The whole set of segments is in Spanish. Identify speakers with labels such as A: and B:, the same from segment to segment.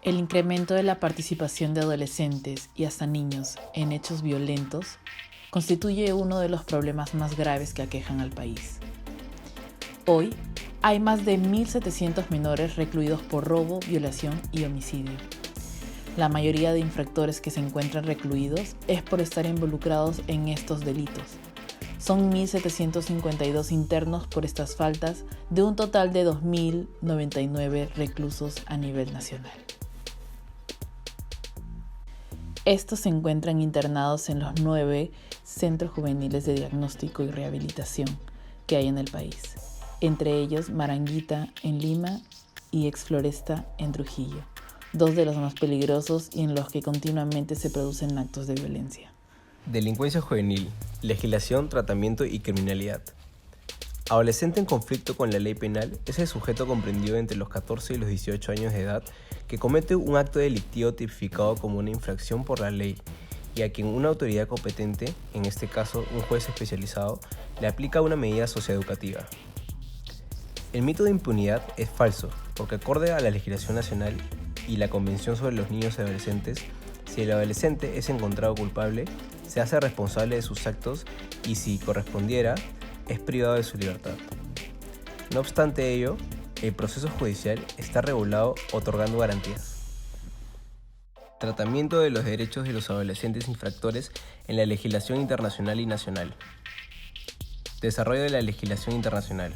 A: El incremento de la participación de adolescentes y hasta niños en hechos violentos constituye uno de los problemas más graves que aquejan al país. Hoy, hay más de 1.700 menores recluidos por robo, violación y homicidio. La mayoría de infractores que se encuentran recluidos es por estar involucrados en estos delitos. Son 1.752 internos por estas faltas, de un total de 2.099 reclusos a nivel nacional. Estos se encuentran internados en los 9 centros juveniles de diagnóstico y rehabilitación que hay en el país, entre ellos Maranguita en Lima y Exfloresta en Trujillo, dos de los más peligrosos y en los que continuamente se producen actos de violencia.
B: Delincuencia juvenil, legislación, tratamiento y criminalidad. Adolescente en conflicto con la ley penal es el sujeto comprendido entre los 14 y los 18 años de edad que comete un acto delictivo tipificado como una infracción por la ley y a quien una autoridad competente, en este caso un juez especializado, le aplica una medida socioeducativa. El mito de impunidad es falso, porque acorde a la legislación nacional y la Convención sobre los Niños y Adolescentes, si el adolescente es encontrado culpable, se hace responsable de sus actos y, si correspondiera, es privado de su libertad. No obstante ello, el proceso judicial está regulado otorgando garantías. Tratamiento de los derechos de los adolescentes infractores en la legislación internacional y nacional. Desarrollo de la legislación internacional.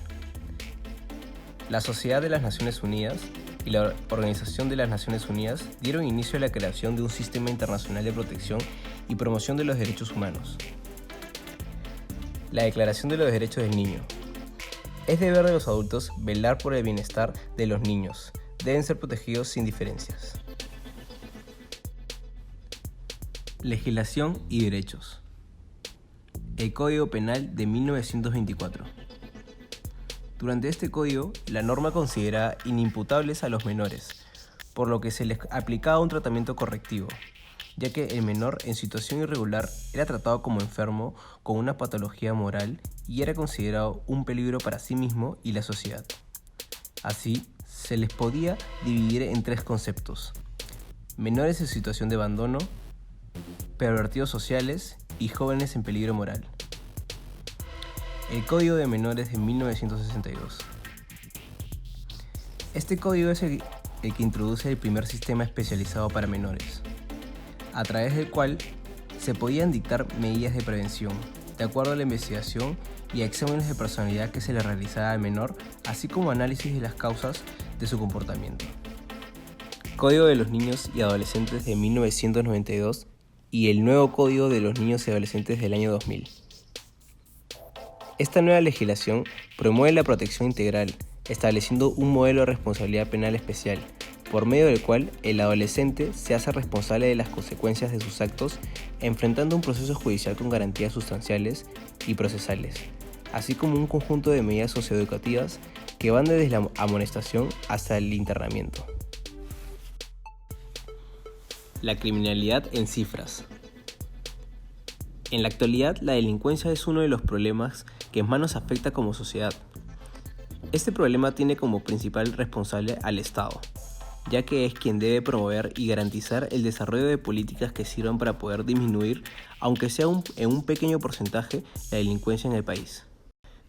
B: La Sociedad de las Naciones Unidas y la Organización de las Naciones Unidas dieron inicio a la creación de un sistema internacional de protección y promoción de los derechos humanos. La Declaración de los Derechos del Niño. Es deber de los adultos velar por el bienestar de los niños. Deben ser protegidos sin diferencias. Legislación y derechos. El Código Penal de 1924. Durante este código, la norma considera inimputables a los menores, por lo que se les aplicaba un tratamiento correctivo, ya que el menor en situación irregular era tratado como enfermo con una patología moral y era considerado un peligro para sí mismo y la sociedad. Así, se les podía dividir en tres conceptos: menores en situación de abandono, pervertidos sociales y jóvenes en peligro moral. El Código de Menores de 1962. Este código es el que introduce el primer sistema especializado para menores, a través del cual se podían dictar medidas de prevención, de acuerdo a la investigación y exámenes de personalidad que se le realizaba al menor, así como análisis de las causas de su comportamiento. Código de los Niños y Adolescentes de 1992 y el nuevo Código de los Niños y Adolescentes del año 2000. Esta nueva legislación promueve la protección integral, estableciendo un modelo de responsabilidad penal especial, por medio del cual el adolescente se hace responsable de las consecuencias de sus actos, enfrentando un proceso judicial con garantías sustanciales y procesales, así como un conjunto de medidas socioeducativas que van desde la amonestación hasta el internamiento. La criminalidad en cifras. En la actualidad, la delincuencia es uno de los problemas que más nos afecta como sociedad. Este problema tiene como principal responsable al Estado, ya que es quien debe promover y garantizar el desarrollo de políticas que sirvan para poder disminuir, aunque sea en un pequeño porcentaje, la delincuencia en el país.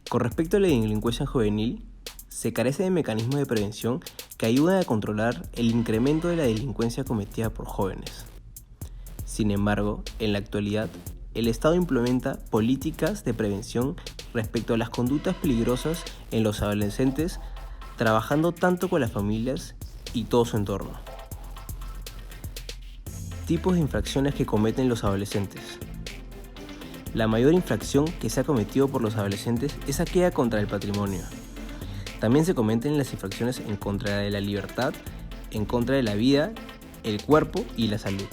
B: Con respecto a la delincuencia juvenil, se carece de mecanismos de prevención que ayuden a controlar el incremento de la delincuencia cometida por jóvenes. Sin embargo, en la actualidad, el Estado implementa políticas de prevención respecto a las conductas peligrosas en los adolescentes, trabajando tanto con las familias y todo su entorno. Tipos de infracciones que cometen los adolescentes. La mayor infracción que se ha cometido por los adolescentes es aquella contra el patrimonio. También se cometen las infracciones en contra de la libertad, en contra de la vida, el cuerpo y la salud.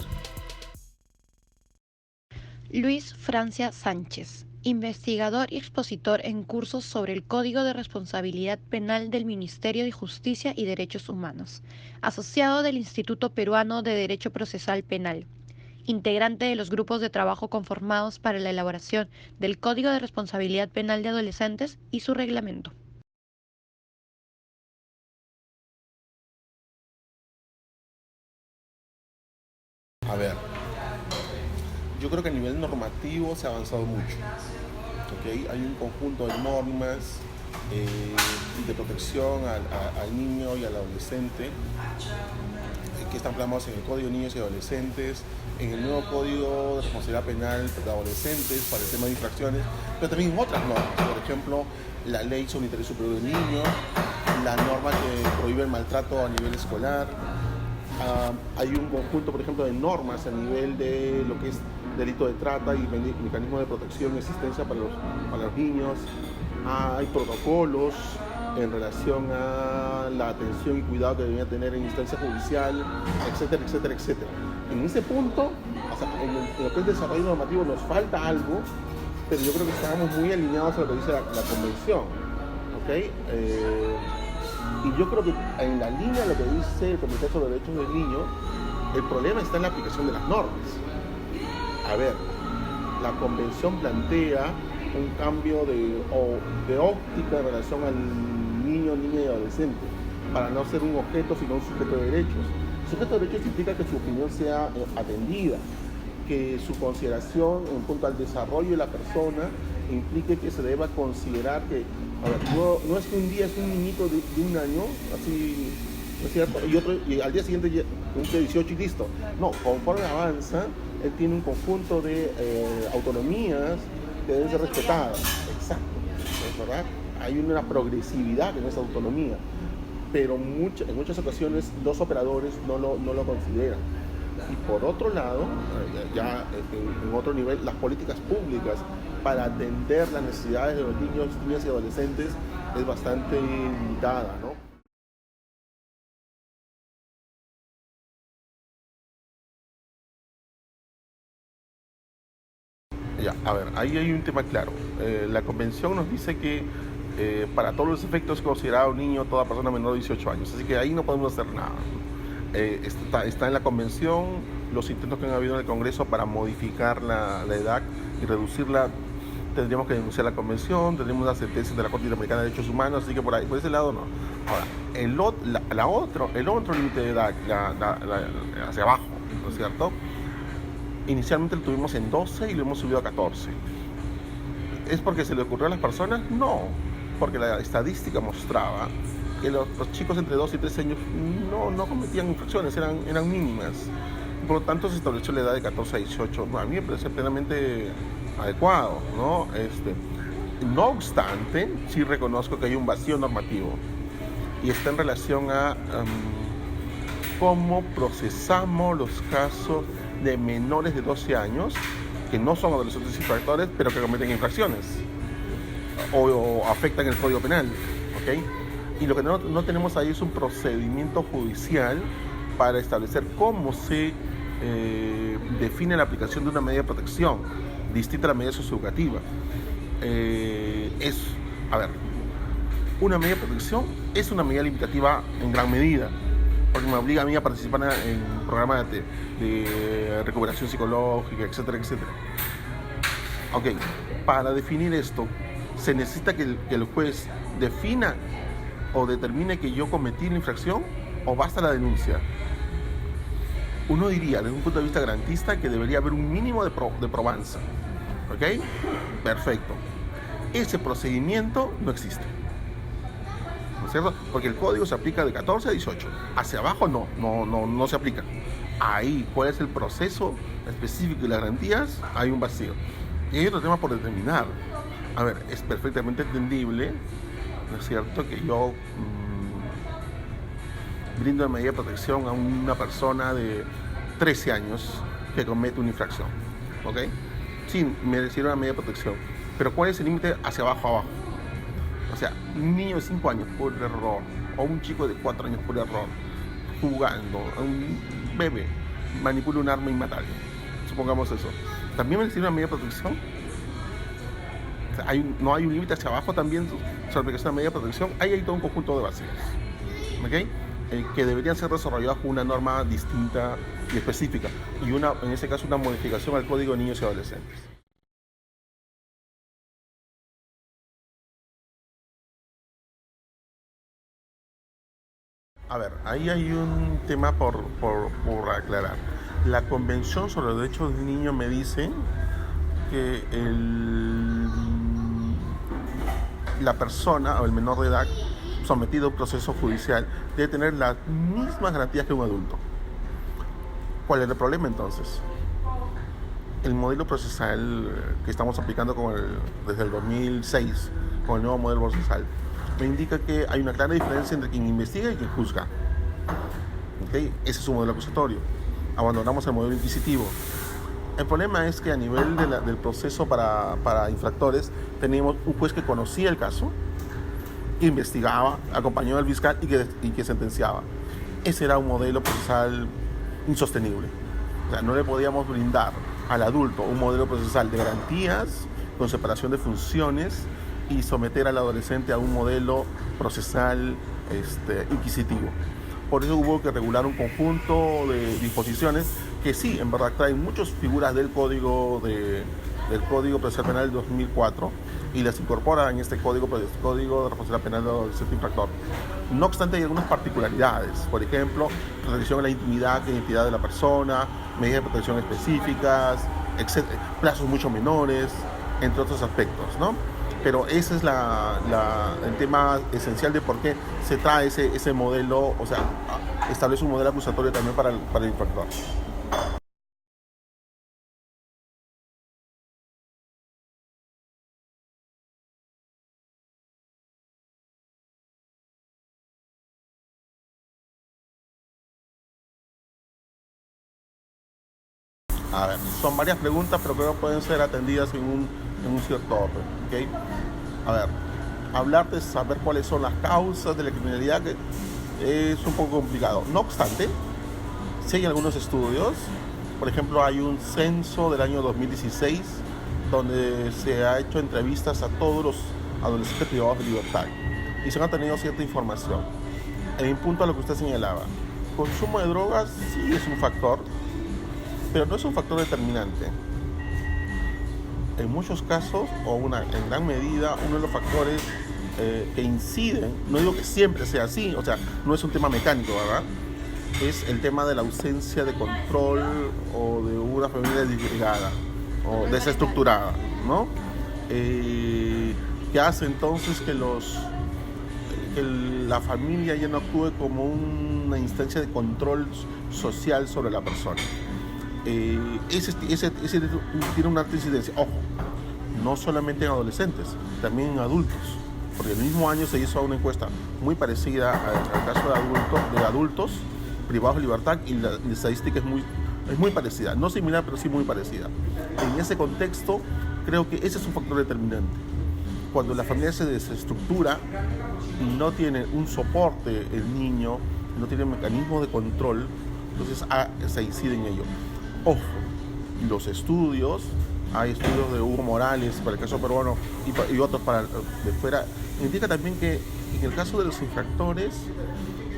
C: Luis Francia Sánchez, investigador y expositor en cursos sobre el Código de Responsabilidad Penal del Ministerio de Justicia y Derechos Humanos, asociado del Instituto Peruano de Derecho Procesal Penal, integrante de los grupos de trabajo conformados para la elaboración del Código de Responsabilidad Penal de Adolescentes y su reglamento.
D: A ver, yo creo que a nivel normativo se ha avanzado mucho. ¿Okay? Hay un conjunto de normas de protección al niño y al adolescente que están plasmados en el Código de Niños y Adolescentes, en el nuevo Código de Responsabilidad Penal de Adolescentes para el tema de infracciones, pero también otras normas, por ejemplo, la Ley sobre Interés Superior del Niño, la norma que prohíbe el maltrato a nivel escolar. Hay un conjunto, por ejemplo, de normas a nivel de lo que es delito de trata y mecanismos de protección y asistencia para los niños. Hay protocolos en relación a la atención y cuidado que debería tener en instancia judicial, etcétera, etcétera, etcétera. En ese punto, o sea, en lo que es desarrollo normativo nos falta algo, pero yo creo que estamos muy alineados a lo que dice la convención, ¿ok? Y yo creo que en la línea de lo que dice el Comité sobre Derechos del Niño, el problema está en la aplicación de las normas. A ver, la convención plantea un cambio de óptica en relación al niño, niña y adolescente, para no ser un objeto, sino un sujeto de derechos. El sujeto de derechos implica que su opinión sea atendida, que su consideración en cuanto al desarrollo de la persona implique que se deba considerar que, a ver, no es que un día es un niñito de un año, así, ¿no es cierto? Y al día siguiente cumple 18 y listo. No, conforme avanza, él tiene un conjunto de autonomías que deben ser respetadas. Exacto, ¿es verdad? Hay una progresividad en esa autonomía, pero en muchas ocasiones los operadores no lo consideran. Y por otro lado, ya en otro nivel, las políticas públicas para atender las necesidades de los niños, niñas y adolescentes es bastante limitada, ¿no? Ya, a ver, ahí hay un tema claro. La convención nos dice que para todos los efectos es considerado un niño toda persona menor de 18 años, así que ahí no podemos hacer nada. Está en la convención los intentos que han habido en el Congreso para modificar la edad y reducirla. Tendríamos que denunciar la convención, tendríamos una sentencia de la Corte Interamericana de Derechos Humanos, así que por ese lado no. Ahora, el otro límite de edad, hacia abajo, ¿no es cierto? Inicialmente lo tuvimos en 12 y lo hemos subido a 14. ¿Es porque se le ocurrió a las personas? No, porque la estadística mostraba que los chicos entre 12 y 13 años no cometían infracciones, eran mínimas. Por lo tanto, se estableció la edad de 14 a 18. A mí me parece plenamente adecuado, ¿no? No obstante, sí reconozco que hay un vacío normativo y está en relación a cómo procesamos los casos de menores de 12 años que no son adolescentes infractores, pero que cometen infracciones o afectan el Código Penal, ¿ok? Y lo que no tenemos ahí es un procedimiento judicial para establecer cómo se define la aplicación de una medida de protección distinta a la medida socioeducativa. Una medida de protección es una medida limitativa en gran medida, porque me obliga a mí a participar en programas de recuperación psicológica, etcétera, etcétera. Ok, para definir esto, se necesita que el juez defina o determine que yo cometí la infracción, o basta la denuncia. Uno diría, desde un punto de vista garantista, que debería haber un mínimo de probanza. ¿Ok? Perfecto. Ese procedimiento no existe, ¿no es cierto? Porque el código se aplica de 14 a 18. Hacia abajo no se aplica. Ahí, ¿cuál es el proceso específico y las garantías? Hay un vacío. Y hay otro tema por determinar. A ver, es perfectamente entendible, ¿no es cierto?, que yo brindo una medida de protección a una persona de 13 años que comete una infracción, ¿ok? Sí, mereciera una medida de protección, pero ¿cuál es el límite hacia abajo? O sea, un niño de 5 años por error, o un chico de 4 años por error, jugando, un bebé manipula un arma y mata a alguien, supongamos eso, ¿también mereciera una medida de protección? O sea, no hay un límite hacia abajo también sobre la aplicación de una medida de protección. Ahí hay todo un conjunto de vacíos, ¿ok? Que deberían ser desarrollados con una norma distinta y específica, y en ese caso una modificación al Código de Niños y Adolescentes. A ver, ahí hay un tema por aclarar. La Convención sobre los Derechos del Niño me dice que la persona o el menor de edad sometido a un proceso judicial debe tener las mismas garantías que un adulto. ¿Cuál es el problema entonces? El modelo procesal que estamos aplicando desde el 2006, con el nuevo modelo procesal, me indica que hay una clara diferencia entre quien investiga y quien juzga. ¿Okay? Ese es un modelo acusatorio. Abandonamos el modelo inquisitivo. El problema es que a nivel del proceso para infractores teníamos un juez que conocía el caso, que investigaba, acompañó al fiscal y que sentenciaba. Ese era un modelo procesal insostenible. O sea, no le podíamos brindar al adulto un modelo procesal de garantías, con separación de funciones, y someter al adolescente a un modelo procesal inquisitivo. Por eso hubo que regular un conjunto de disposiciones que sí, en verdad, traen muchas figuras del Código Procesal Penal del 2004 y las incorpora en este Código de Responsabilidad Penal del Adolescente Infractor. No obstante, hay algunas particularidades. Por ejemplo, protección a la intimidad e identidad de la persona, medidas de protección específicas, etc., plazos mucho menores, entre otros aspectos, ¿no? Pero ese es el tema esencial de por qué se trae ese modelo, o sea, establece un modelo acusatorio también para el infractor. A ver, son varias preguntas, pero creo que pueden ser atendidas en un cierto orden, ¿ok? A ver, hablar de saber cuáles son las causas de la criminalidad que es un poco complicado. No obstante, sí hay algunos estudios. Por ejemplo, hay un censo del año 2016 donde se ha hecho entrevistas a todos los adolescentes privados de libertad y se han tenido cierta información. En punto a lo que usted señalaba, consumo de drogas sí es un factor, pero no es un factor determinante. En muchos casos, en gran medida, uno de los factores que inciden, no digo que siempre sea así, o sea, no es un tema mecánico, ¿verdad? Es el tema de la ausencia de control o de una familia desligada o desestructurada, ¿no? Que hace entonces que la familia ya no actúe como una instancia de control social sobre la persona. Ese tiene una alta incidencia. Ojo, no solamente en adolescentes, también en adultos. Porque el mismo año se hizo una encuesta muy parecida al caso de adultos privados de libertad y la estadística es muy parecida. No similar, pero sí muy parecida. En ese contexto, creo que ese es un factor determinante. Cuando la familia se desestructura y no tiene un soporte el niño, no tiene mecanismo de control, entonces se incide en ello. Ojo, los estudios, hay estudios de Hugo Morales para el caso peruano y otros de fuera, indica también que en el caso de los infractores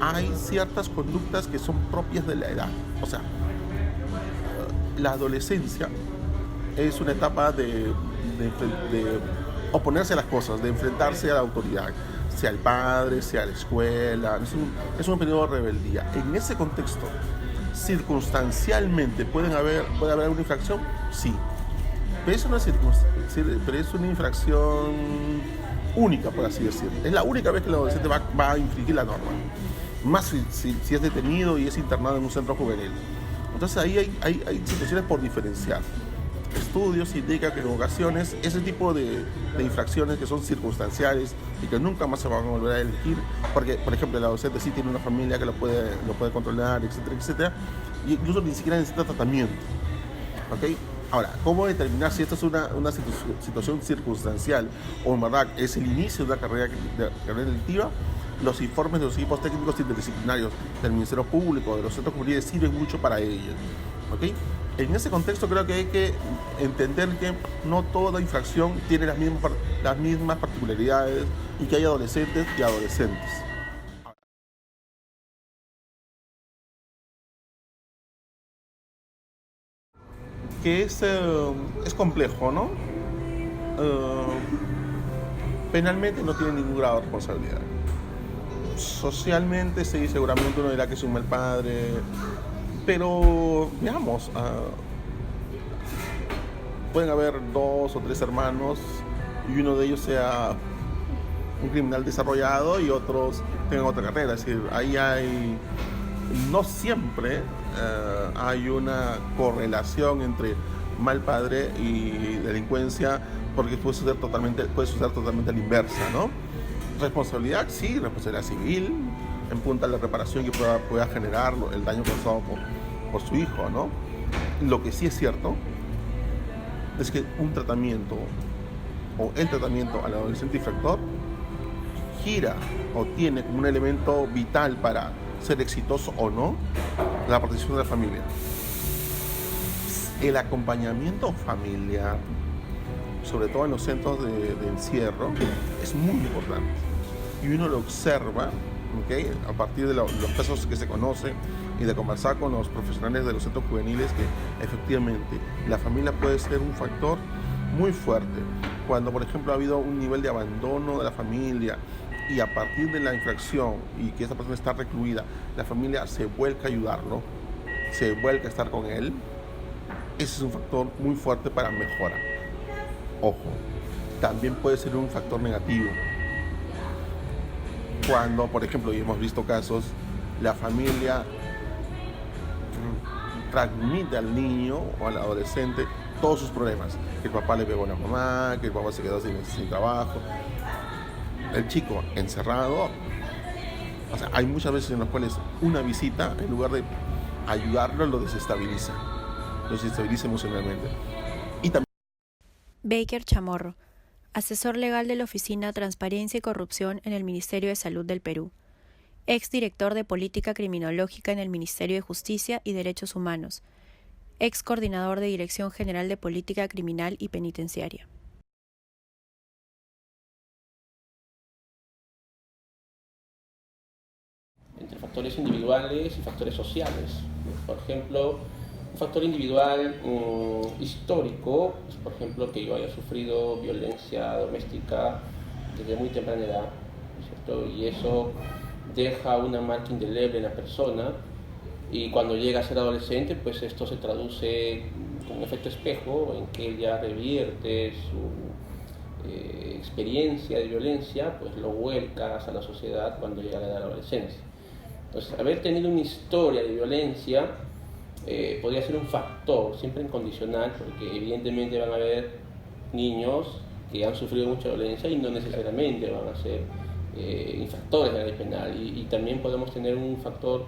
D: hay ciertas conductas que son propias de la edad. O sea, la adolescencia es una etapa de oponerse a las cosas, de enfrentarse a la autoridad, sea el padre, sea la escuela, es un periodo de rebeldía. En ese contexto, circunstancialmente puede haber una infracción, sí, pero es una infracción única, por así decirlo. Es la única vez que el adolescente va a infringir la norma, más si es detenido y es internado en un centro juvenil. Entonces ahí hay situaciones por diferenciar. Estudios indican que en ocasiones ese tipo de infracciones que son circunstanciales y que nunca más se van a volver a elegir, porque, por ejemplo, el adolescente sí tiene una familia que lo puede controlar, etcétera, etcétera, y incluso ni siquiera necesita tratamiento. ¿Okay? Ahora, ¿cómo determinar si esta es una situación circunstancial o en verdad es el inicio de una carrera delictiva? Los informes de los equipos técnicos interdisciplinarios del Ministerio Público, de los centros juveniles, sirven mucho para ello. ¿Okay? En ese contexto creo que hay que entender que no toda infracción tiene las mismas particularidades y que hay adolescentes y adolescentes. Que es complejo, ¿no? Penalmente no tiene ningún grado de responsabilidad. Socialmente sí, seguramente uno dirá que es un mal padre, Pero, veamos, pueden haber 2 o 3 hermanos y uno de ellos sea un criminal desarrollado y otros tengan otra carrera. Es decir, ahí no siempre hay una correlación entre mal padre y delincuencia, porque puede suceder totalmente a la inversa, ¿no? Responsabilidad, sí, responsabilidad civil, en punta a la reparación que pueda generar el daño causado por su hijo, ¿no? Lo que sí es cierto es que un tratamiento o el tratamiento al adolescente infractor gira o tiene como un elemento vital para ser exitoso o no la protección de la familia. El acompañamiento familiar, sobre todo en los centros de encierro, es muy importante. Y uno lo observa, ¿okay?, a partir de los casos que se conocen y de conversar con los profesionales de los centros juveniles, que efectivamente la familia puede ser un factor muy fuerte. Cuando, por ejemplo, ha habido un nivel de abandono de la familia y a partir de la infracción y que esa persona está recluida, la familia se vuelca a ayudarlo, se vuelca a estar con él, ese es un factor muy fuerte para mejora. Ojo, también puede ser un factor negativo. Cuando, por ejemplo, y hemos visto casos, la familia transmite al niño o al adolescente todos sus problemas. Que el papá le pegó a la mamá, que el papá se quedó sin trabajo. El chico encerrado, o sea, hay muchas veces en las cuales una visita, en lugar de ayudarlo, lo desestabiliza emocionalmente. Y también
E: Baker Chamorro, asesor legal de la Oficina Transparencia y Corrupción en el Ministerio de Salud del Perú, exdirector de Política Criminológica en el Ministerio de Justicia y Derechos Humanos, ex coordinador de Dirección General de Política Criminal y Penitenciaria.
F: Entre factores individuales y factores sociales. Por ejemplo, un factor individual histórico, pues, por ejemplo, que yo haya sufrido violencia doméstica desde muy temprana edad, ¿cierto? Y eso deja una marca indeleble en la persona, y cuando llega a ser adolescente, pues esto se traduce con un efecto espejo en que ella revierte su experiencia de violencia, pues lo vuelca hacia la sociedad cuando llega a la edad de la adolescencia. Entonces, haber tenido una historia de violencia podría ser un factor, siempre incondicional, porque evidentemente van a haber niños que han sufrido mucha violencia y no necesariamente van a ser infractores de la ley penal. Y también podemos tener un factor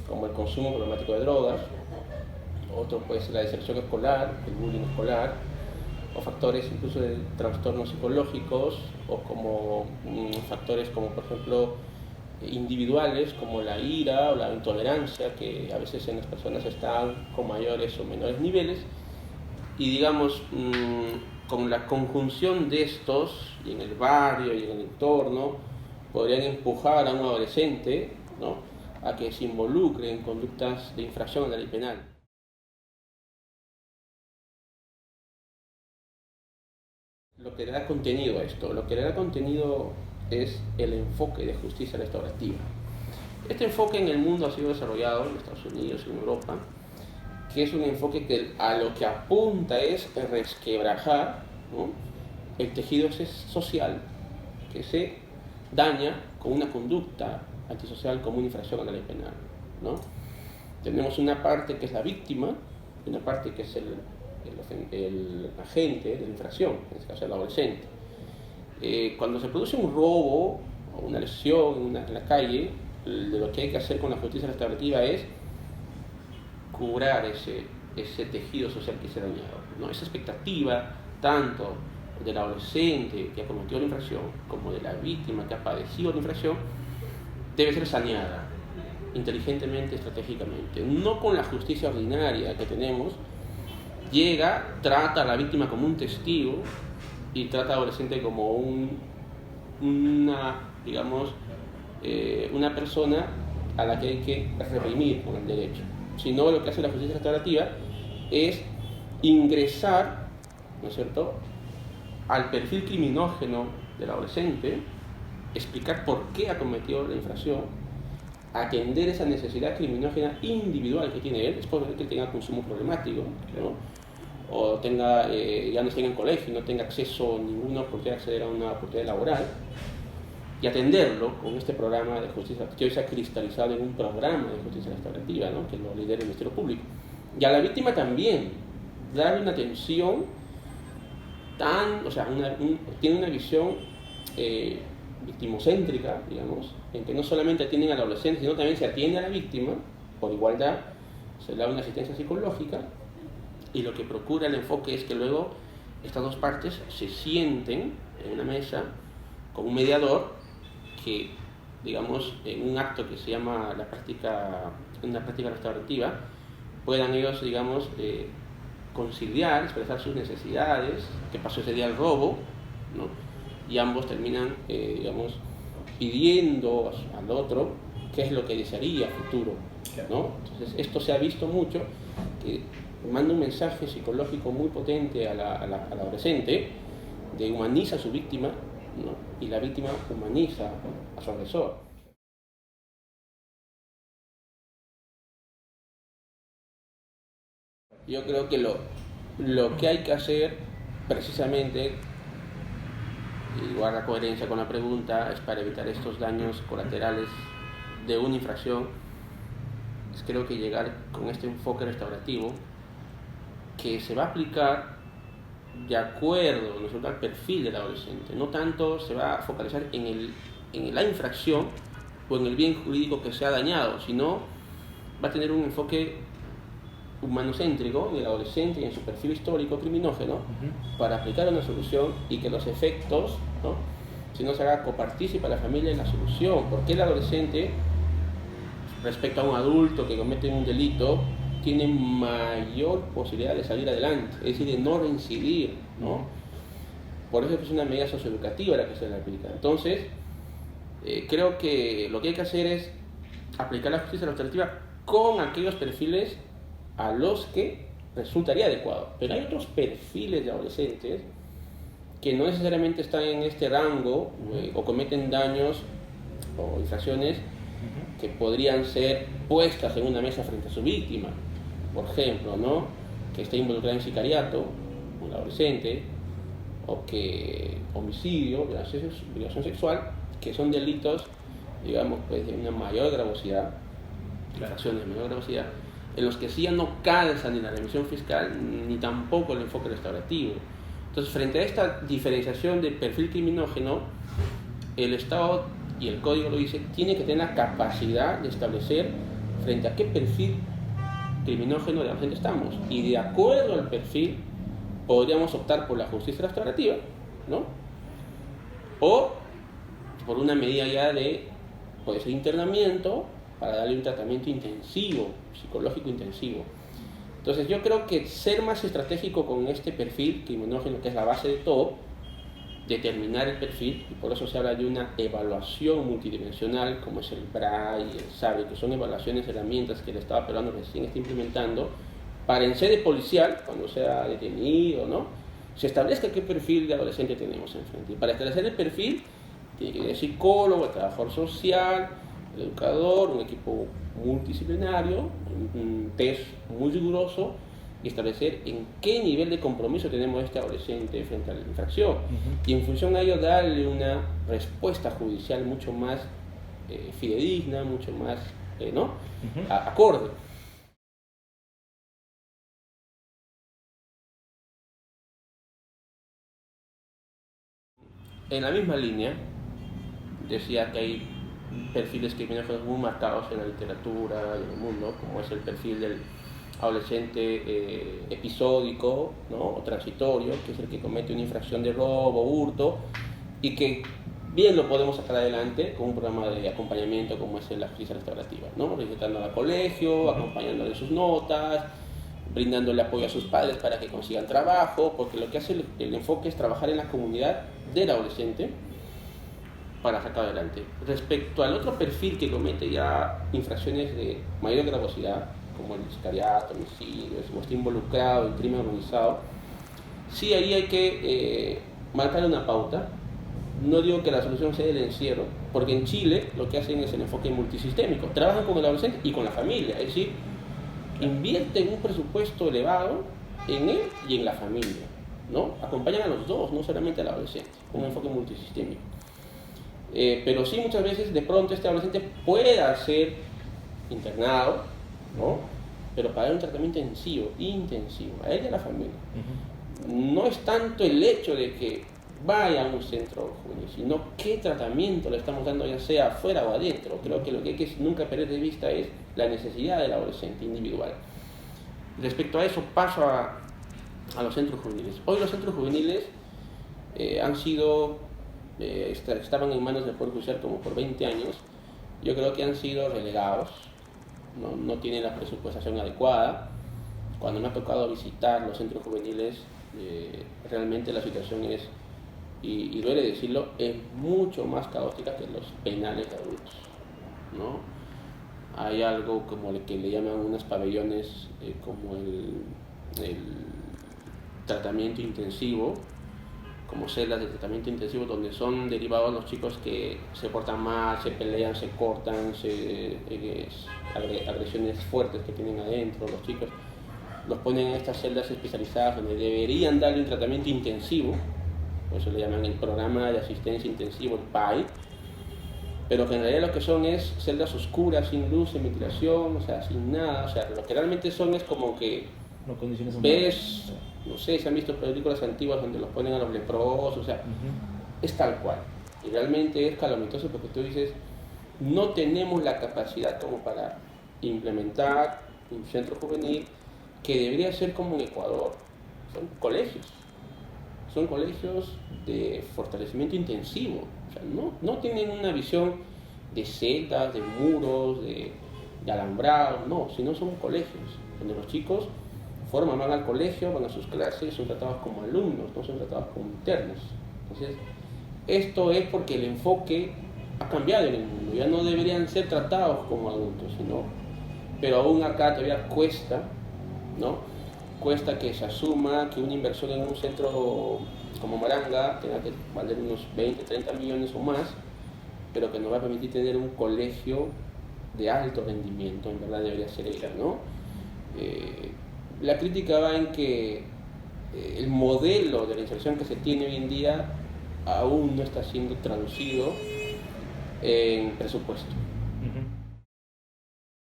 F: como el consumo problemático de drogas, otro puede ser la deserción escolar, el bullying escolar, o factores incluso de trastornos psicológicos, o como factores como, por ejemplo, individuales como la ira o la intolerancia, que a veces en las personas están con mayores o menores niveles, y digamos, con la conjunción de estos, y en el barrio y en el entorno, podrían empujar a un adolescente, ¿no?, a que se involucre en conductas de infracción a la ley penal. Lo que le da contenido a esto, lo que le da contenido es el enfoque de justicia restaurativa. Este enfoque en el mundo ha sido desarrollado en Estados Unidos y en Europa, que es un enfoque que a lo que apunta es resquebrajar, ¿no?, el tejido social que se daña con una conducta antisocial como una infracción a la ley penal, ¿no? Tenemos una parte que es la víctima y una parte que es el agente de la infracción, en este caso el adolescente. Cuando se produce un robo o una lesión en la calle, de lo que hay que hacer con la justicia restaurativa es curar ese tejido social que se ha dañado, ¿no? Esa expectativa tanto del adolescente que ha cometido la infracción como de la víctima que ha padecido la infracción debe ser saneada inteligentemente, estratégicamente, no con la justicia ordinaria que tenemos. Llega, trata a la víctima como un testigo y trata al adolescente como una persona a la que hay que reprimir con el derecho. Sino lo que hace la justicia restaurativa es ingresar, ¿no es cierto?, al perfil criminógeno del adolescente, explicar por qué ha cometido la infracción atender esa necesidad criminógena individual que tiene él. Es posible que tenga consumo problemático, ¿no? O tenga, ya no esté en el colegio, no tenga acceso a ninguna oportunidad de acceder a una oportunidad laboral, y atenderlo con este programa de justicia, que hoy se ha cristalizado en un programa de justicia restaurativa, ¿no? Que lo lidera el Ministerio Público. Y a la víctima también, darle una atención tiene una visión victimocéntrica, digamos, en que no solamente atienden al adolescente, sino también se atiende a la víctima, por igualdad, se le da una asistencia psicológica, y lo que procura el enfoque es que luego estas dos partes se sienten en una mesa con un mediador que, digamos, en un acto que se llama una práctica restaurativa, puedan ellos, digamos, conciliar, expresar sus necesidades, que pasó ese día el robo, ¿no? Y ambos terminan, digamos, pidiendo al otro qué es lo que desearía a futuro, ¿no? Entonces esto se ha visto mucho, que manda un mensaje psicológico muy potente al adolescente, de humaniza a su víctima, ¿no? Y la víctima humaniza a su agresor. Yo creo que lo que hay que hacer, precisamente, y guarda coherencia con la pregunta, es para evitar estos daños colaterales de una infracción, es creo que llegar con este enfoque restaurativo que se va a aplicar de acuerdo, ¿no es cierto?, al perfil del adolescente. No tanto se va a focalizar en la infracción o en el bien jurídico que se ha dañado, sino va a tener un enfoque humanocéntrico en el adolescente y en su perfil histórico criminógeno, para aplicar una solución y que los efectos, ¿no?, si no se haga copartícipe a la familia en la solución. Porque el adolescente, respecto a un adulto que comete un delito, tiene mayor posibilidad de salir adelante, es decir, de no reincidir, ¿no? Por eso es una medida socioeducativa la que se le aplica. Entonces, creo que lo que hay que hacer es aplicar la justicia restaurativa con aquellos perfiles a los que resultaría adecuado. Pero hay otros perfiles de adolescentes que no necesariamente están en este rango, o cometen daños o infracciones que podrían ser puestas en una mesa frente a su víctima. Por ejemplo, ¿no?, que esté involucrado en sicariato, un adolescente, o que homicidio, violación sexual, que son delitos, digamos, pues, de una mayor gravosidad, infracciones de mayor gravosidad, en los que sí ya no calza ni la remisión fiscal ni tampoco el enfoque restaurativo. Entonces, frente a esta diferenciación de perfil criminógeno, el Estado, y el Código lo dice, tiene que tener la capacidad de establecer frente a qué perfil criminógeno de adolescente estamos, y de acuerdo al perfil podríamos optar por la justicia restaurativa, ¿no?, o por una medida ya de, puede ser internamiento, para darle un tratamiento intensivo, psicológico intensivo. Entonces yo creo que ser más estratégico con este perfil criminógeno, que es la base de todo, determinar el perfil, y por eso se habla de una evaluación multidimensional, como es el BRA y el SABE, que son evaluaciones, herramientas que el Estado peruano recién está implementando, para en sede policial, cuando sea detenido, ¿no?, se establezca qué perfil de adolescente tenemos enfrente. Y para establecer el perfil, tiene que ir el psicólogo, el trabajador social, el educador, un equipo multidisciplinario, un test muy riguroso, y establecer en qué nivel de compromiso tenemos este adolescente frente a la infracción. Y en función a ello darle una respuesta judicial mucho más fidedigna, mucho más acorde. En la misma línea, decía que hay perfiles criminógenos muy marcados en la literatura y en el mundo, como es el perfil del adolescente episódico, ¿no?, o transitorio, que es el que comete una infracción de robo, hurto, y que bien lo podemos sacar adelante con un programa de acompañamiento como es la justicia restaurativa, ¿no?, visitando al colegio, acompañándole en sus notas, brindándole apoyo a sus padres para que consigan trabajo, porque lo que hace el enfoque es trabajar en la comunidad del adolescente para sacar adelante. Respecto al otro perfil que comete ya infracciones de mayor gravosidad, como el sicariato, homicidio, o está involucrado en crimen organizado, sí, ahí hay que marcar una pauta no digo que la solución sea el encierro, porque en Chile lo que hacen es el enfoque multisistémico, trabajan con el adolescente y con la familia, es decir, invierten un presupuesto elevado en él y en la familia, ¿no? Acompañan a los dos, no solamente al adolescente, con un enfoque multisistémico. Pero sí, muchas veces de pronto este adolescente pueda ser internado, ¿no? Pero para dar un tratamiento intensivo, a él y a la familia. No es tanto el hecho de que vaya a un centro juvenil, sino qué tratamiento le estamos dando, ya sea afuera o adentro. Creo que lo que hay que nunca perder de vista es la necesidad del adolescente individual. Respecto a eso, paso a los centros juveniles. Hoy los centros juveniles han sido, estaban en manos del Poder Judicial como por 20 años. Yo creo que han sido relegados, no tienen la presupuestación adecuada. Cuando me ha tocado visitar los centros juveniles, realmente la situación es, y duele decirlo, es mucho más caótica que los penales de adultos, ¿no? Hay algo como el que le llaman unos pabellones, como el tratamiento intensivo, como celdas de tratamiento intensivo, donde son derivados los chicos que se portan mal, se pelean, se cortan, agresiones fuertes que tienen adentro. Los chicos los ponen en estas celdas especializadas donde deberían darle un tratamiento intensivo, por eso le llaman el programa de asistencia intensivo, el PAI, pero que en realidad lo que son es celdas oscuras, sin luz, sin ventilación, o sea, sin nada. O sea, lo que realmente son es como que
B: No, condiciones
F: ves, no sé, se han visto películas antiguas donde los ponen a los leprosos, o sea, es tal cual. Y realmente es calamitoso porque tú dices, no tenemos la capacidad como para implementar un centro juvenil que debería ser como en Ecuador. Son colegios de fortalecimiento intensivo. O sea, no tienen una visión de celdas, de muros, de alambrados, no, sino son colegios donde los chicos van al colegio, van a sus clases, son tratados como alumnos, no son tratados como internos. Entonces, esto es porque el enfoque ha cambiado en el mundo, ya no deberían ser tratados como adultos, pero aún acá todavía cuesta, ¿no? Cuesta que se asuma que una inversión en un centro como Maranga tenga que valer unos 20, 30 millones o más, pero que nos va a permitir tener un colegio de alto rendimiento, en verdad debería ser ella, ¿no? La crítica va en que el modelo de la inserción que se tiene hoy en día aún no está siendo traducido en presupuesto.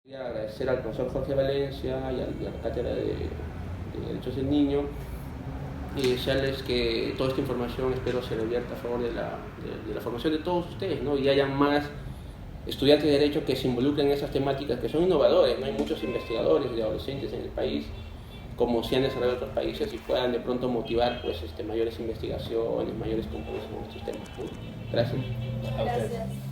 F: Quería agradecer al profesor Jorge Valencia y a la Cátedra de Derechos del Niño y desearles que toda esta información espero se revierta a favor de la formación de todos ustedes, ¿no? Y haya más estudiantes de Derecho que se involucren en esas temáticas que son innovadores, ¿no? Hay muchos investigadores de adolescentes en el país, como se han desarrollado en otros países, y puedan de pronto motivar pues, mayores investigaciones, mayores compromisos en estos temas, ¿no? Gracias.
B: A ustedes.